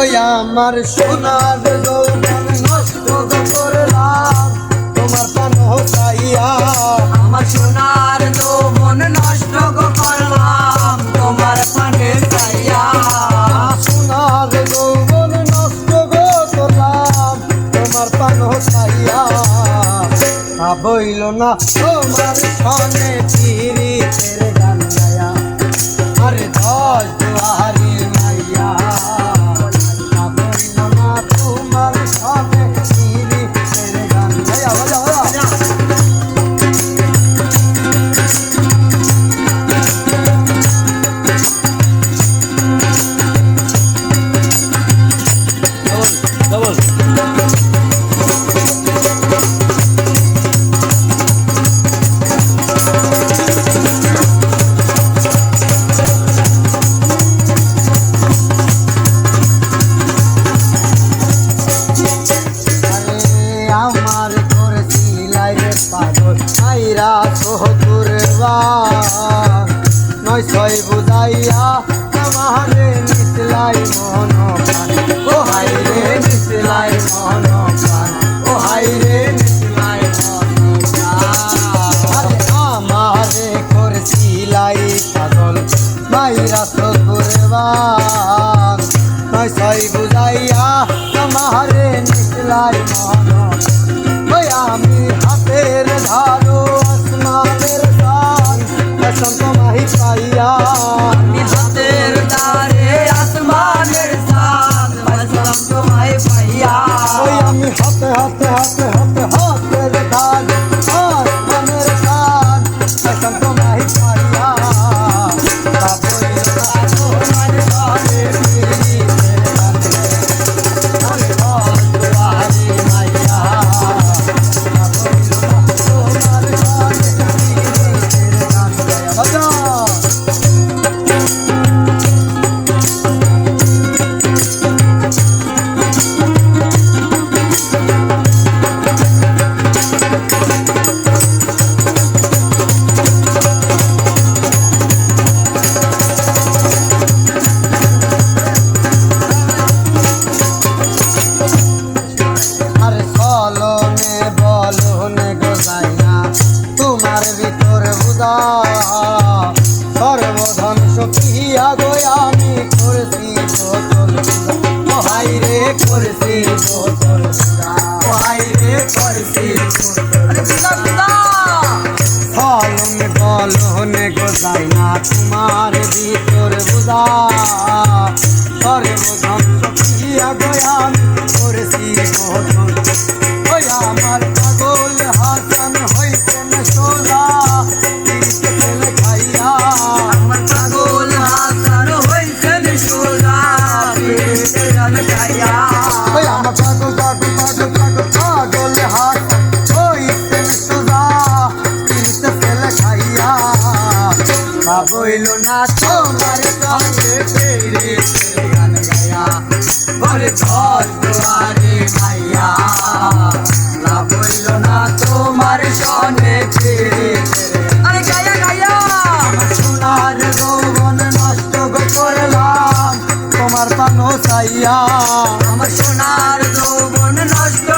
ওই আমার সোনার যৌবন নষ্ট করলাম তোমার পান চাইয়া। আমার সোনার যৌবন নষ্ট করলাম তোমার পানে চাইয়া। সোনার যৌবন নষ্ট করলাম তোমার পান চাইয়া। বইল না তোমার সনে পিরিতের গান গায়া। আরে দশ দুয়ারি মাইয়া বইল না তোমার সনে পিরিতের গান গায়া। আইরা সোহতুর নয় ছয় বুঝাইয়া আমারে নিচলাই মন প্রাণ। ও হাই রে নিচলাই মন প্রাণ, ও হাই রে নিচলাই মন প্রাণ। আমারে করছিলাই পাগল মাইরা সোহতুর নয় ছয় বুঝাইয়া আমারে নিচলাই মন। আমি হাতের ধারো আসমানের দান বসন্ত মাহি পাইয়া। আমি হাতের ধারে আসমানের দান বসন্ত মাহি পাইয়া। ওই আমি হাতে হাতে হাতে হাতে হাতের ধান আসমানের দান বসন্ত মাহি পাইয়া। সর্বধ্বংস পিয়া গো আমি করছি বোতল। ও হাই রে করছি বোতল, ও হাই রে করছি ফলন বলনে গো যায় না তোমার ভিতর বুঝা। সর্বধ্বংস পিয়া গো আমি করছি বোতল। ওই আমার পাগল হাসান হইতেন সোলা বইল না তোমার সঙ্গে ফিরে গান গায়া। বলে ঘর দুয়ারে মাইয়া বইল না তোমার সঙ্গে ফিরে আরে গায়া গায়া। সোনার যৌবন নষ্ট করলাম তোমার পান চাইয়া। আমার সোনার যৌবন নষ্ট